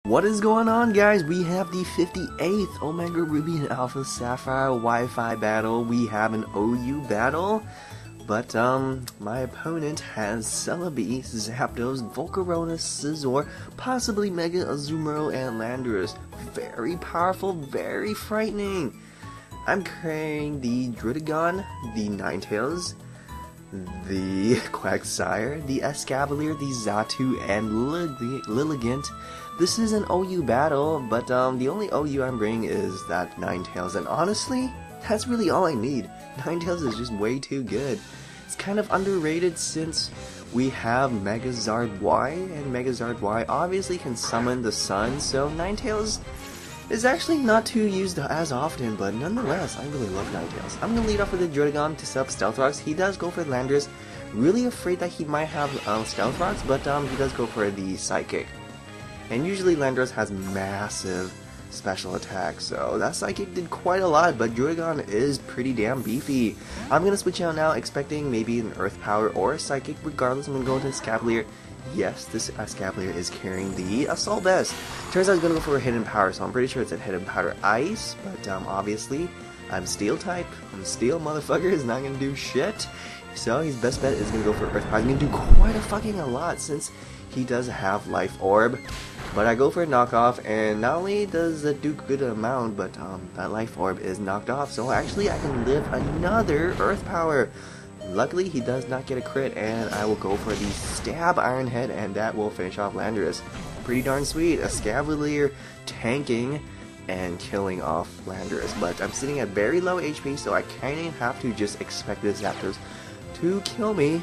What is going on, guys? We have the 58th Omega Ruby and Alpha Sapphire Wi-Fi battle. We have an OU battle, but my opponent has Celebi, Zapdos, Volcarona, Scizor, possibly Mega Azumarill, and Landorus. Very powerful, very frightening. I'm carrying the Druddigon, the Ninetales, the Quagsire, the Escavalier, the Xatu, and Lilligant. This is an OU battle, but the only OU I'm bringing is that Ninetales, and honestly, that's really all I need. Ninetales is just way too good. It's kind of underrated since we have Megazard Y, and Megazard Y obviously can summon the sun, so Ninetales is actually not too used as often, but nonetheless, I really love Ninetales. I'm going to lead off with the Druddigon to set up Stealth Rocks. He does go for Landorus. Really afraid that he might have Stealth Rocks, but he does go for the Psychic. And usually Landorus has massive special attacks, so that Psychic did quite a lot, but Druddigon is pretty damn beefy. I'm going to switch out now, expecting maybe an Earth Power or a Psychic. Regardless, I'm going to go into Escavalier. Yes, this Escavalier is carrying the Assault Vest. Turns out he's going to go for a Hidden Power, so I'm pretty sure it's a Hidden Power Ice, but obviously, I'm Steel type. I'm Steel, motherfucker, is not going to do shit. So his best bet is going to go for Earth Power. He's going to do quite a lot since he does have Life Orb. But I go for a knockoff, and not only does it do good amount, but that Life Orb is knocked off, so actually I can live another Earth Power. Luckily, he does not get a crit, and I will go for the Stab Iron Head, and that will finish off Landorus. Pretty darn sweet. Escavalier tanking and killing off Landorus, but I'm sitting at very low HP, so I kind of have to just expect this Zapdos to kill me.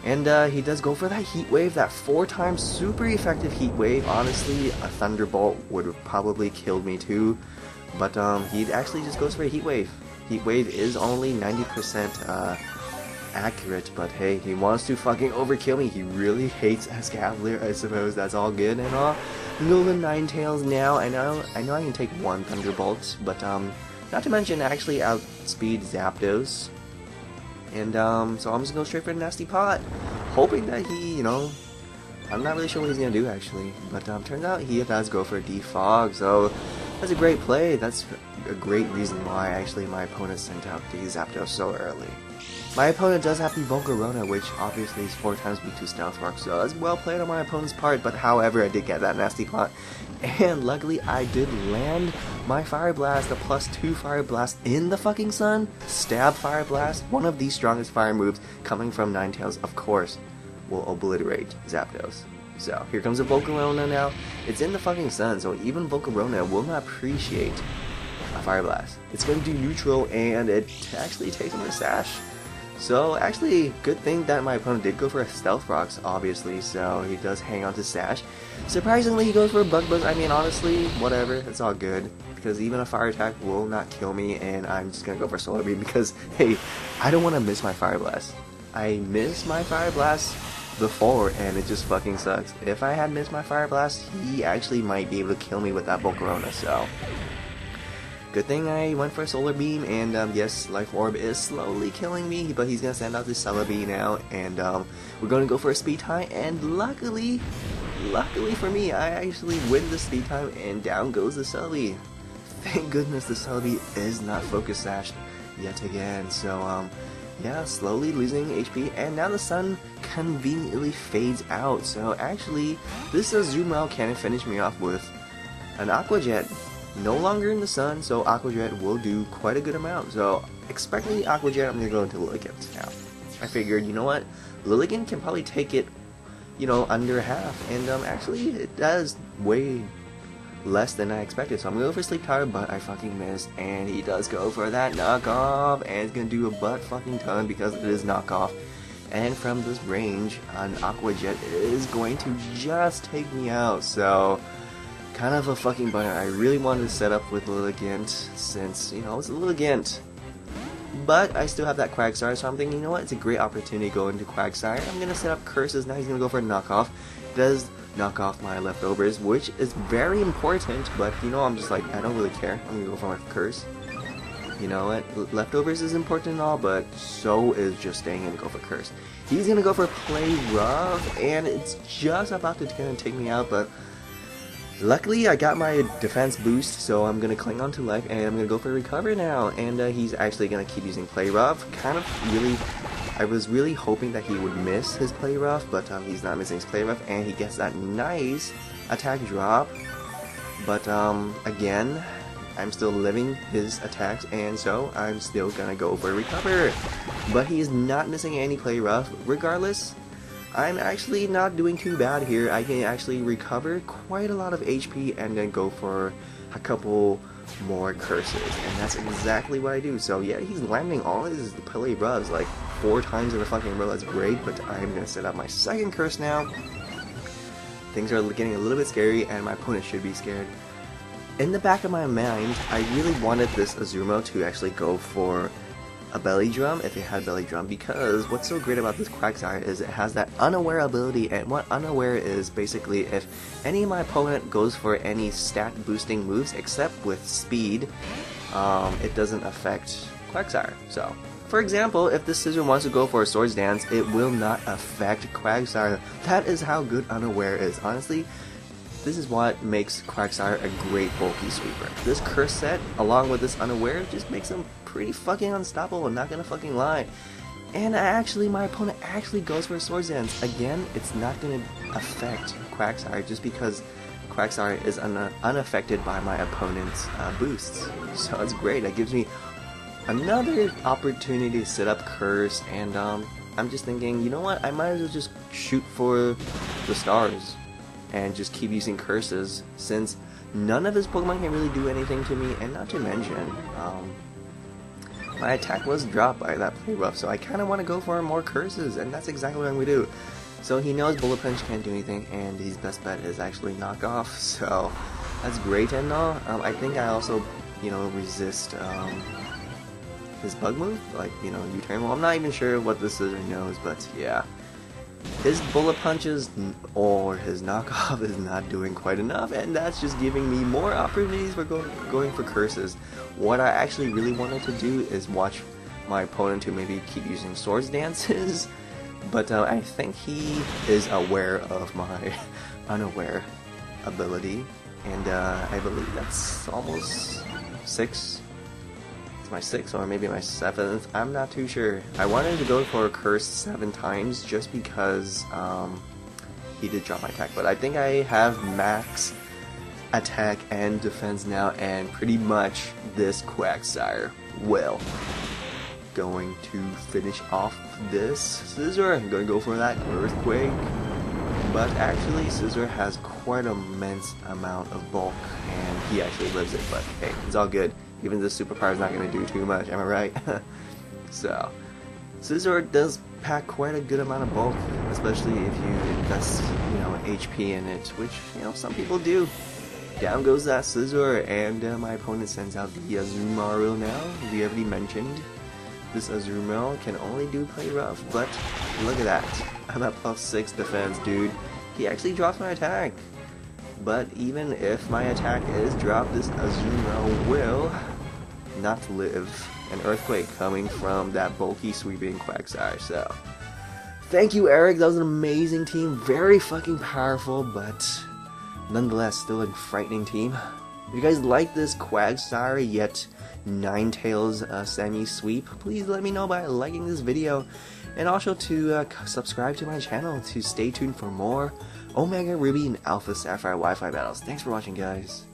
And he does go for that Heat Wave, that 4 times super effective Heat Wave. Honestly, a Thunderbolt would have probably killed me too, but he actually just goes for a Heat Wave. Heat Wave is only 90% accurate, but hey, he wants to fucking overkill me. He really hates Escavalier, I suppose. That's all good and all. Go the Ninetales now. I know I can take 1 Thunderbolt, but not to mention actually outspeed Zapdos. And so I'm just gonna go straight for the Nasty Pot, hoping that he, I'm not really sure what he's gonna do actually, but turns out he does go for a Defog, so that's a great play. That's a great reason why actually my opponent sent out the Zapdos so early. My opponent does have the Volcarona, which obviously is 4 times weak to Stealth Rock, so that's well played on my opponent's part, but however I did get that Nasty Pot, and luckily I did land my Fire Blast, a +2 Fire Blast in the fucking sun. Stab Fire Blast, one of the strongest fire moves coming from Ninetales, of course, will obliterate Zapdos. So here comes a Volcarona now. It's in the fucking sun, so even Volcarona will not appreciate a Fire Blast. It's going to do neutral, and it actually takes him to Sash. So actually, good thing that my opponent did go for a Stealth Rocks, obviously, so he does hang on to Sash. Surprisingly, he goes for a Bug Buzz. I mean, honestly, whatever, it's all good, because even a Fire Attack will not kill me, and I'm just gonna go for Solar Beam because, hey, I don't want to miss my Fire Blast. I missed my Fire Blast before, and it just fucking sucks. If I had missed my Fire Blast, he actually might be able to kill me with that Volcarona, so good thing I went for a Solar Beam, and yes, Life Orb is slowly killing me, but he's going to send out the Celebi now, and we're going to go for a Speed Tie, and luckily for me, I actually win the Speed Time, and down goes the Celebi. Thank goodness the Celebi is not Focus Sashed yet again, so yeah, slowly losing HP, and now the sun conveniently fades out, so actually, this Azumarill can finish me off with an Aqua Jet. No longer in the sun, so Aqua Jet will do quite a good amount. So, expecting the Aqua Jet, I'm going to go into Lilligant now. I figured, you know what, Lilligant can probably take it, under half, and actually, it does way less than I expected. So I'm going to go for Sleep Tower, but I fucking missed, and he does go for that knockoff, and it's going to do a butt fucking ton because it is knockoff. And from this range, an Aqua Jet is going to just take me out, so kind of a fucking bummer. I really wanted to set up with Lilligant since, it's a Lilligant. But I still have that Quagsire, so I'm thinking, you know what, it's a great opportunity to go into Quagsire. I'm going to set up Curses. Now he's going to go for a knockoff. Does knock off my leftovers, which is very important, but I'm just like, I don't really care. I'm going to go for my Curse. You know what, leftovers is important and all, but so is just staying in and go for Curse. He's going to go for Play Rough, and it's just about to take me out, but Luckily, I got my defense boost, so I'm gonna cling on to life, and I'm gonna go for recover now. And he's actually gonna keep using Play Rough. I was really hoping that he would miss his Play Rough, but he's not missing his Play Rough, and he gets that nice attack drop. But again, I'm still living his attacks, and so I'm still gonna go for recover. But he is not missing any Play Rough. Regardless, I'm actually not doing too bad here. I can actually recover quite a lot of HP and then go for a couple more curses, and that's exactly what I do. So yeah, he's landing all his Play Roughs like 4 times in a fucking row. That's great, but I'm gonna set up my second curse now. Things are getting a little bit scary, and my opponent should be scared. In the back of my mind, I really wanted this Azumarill to actually go for a Belly Drum if it had Belly Drum, because what's so great about this Quagsire is it has that Unaware ability, and what Unaware is basically if any of my opponent goes for any stat boosting moves except with speed, it doesn't affect Quagsire. So, for example, if the Scizor wants to go for a Swords Dance, it will not affect Quagsire. That is how good Unaware is. Honestly, this is what makes Quagsire a great bulky sweeper. This curse set, along with this Unaware, just makes him pretty fucking unstoppable, not gonna fucking lie. And my opponent actually goes for a Swords Dance. Again, it's not gonna affect Quagsire just because Quagsire is unaffected by my opponent's boosts. So it's great. That gives me another opportunity to set up curse, and I'm just thinking, you know what, I might as well just shoot for the stars and just keep using curses, since none of his Pokemon can really do anything to me, and not to mention, my attack was dropped by that Play Rough, so I kind of want to go for more curses, and that's exactly what I'm going to do. So he knows Bullet Punch can't do anything, and his best bet is actually Knock Off, so that's great and all. I think I also, resist his Bug move, like, U-turn. Well, I'm not even sure what this Scizor knows, but yeah. His Bullet Punches or his knockoff is not doing quite enough, and that's just giving me more opportunities for going for curses. What I actually really wanted to do is watch my opponent to maybe keep using Swords Dances, but I think he is aware of my Unaware ability, and I believe that's almost 6. My 6th or maybe my 7th, I'm not too sure. I wanted to go for a curse 7 times just because he did drop my attack, but I think I have max attack and defense now, and pretty much this Quagsire will going to finish off this Scizor. I'm going to go for that Earthquake, but actually Scizor has quite an immense amount of bulk, and he actually lives it, but hey, it's all good. Even this superpower is not going to do too much, am I right? So, Scizor does pack quite a good amount of bulk, especially if you invest, HP in it, which, some people do. Down goes that Scizor, and my opponent sends out the Azumarill now. We already mentioned this Azumarill can only do Play Rough, but look at that. I'm at +6 defense, dude. He actually drops my attack. But even if my attack is dropped, this Azumarill will not live. An Earthquake coming from that bulky sweeping Quagsire. So, thank you, Eric. That was an amazing team. Very fucking powerful, but nonetheless, still a frightening team. If you guys like this Quagsire yet Ninetales semi-sweep, please let me know by liking this video. And also to subscribe to my channel to stay tuned for more Omega Ruby and Alpha Sapphire Wi-Fi battles. Thanks for watching, guys.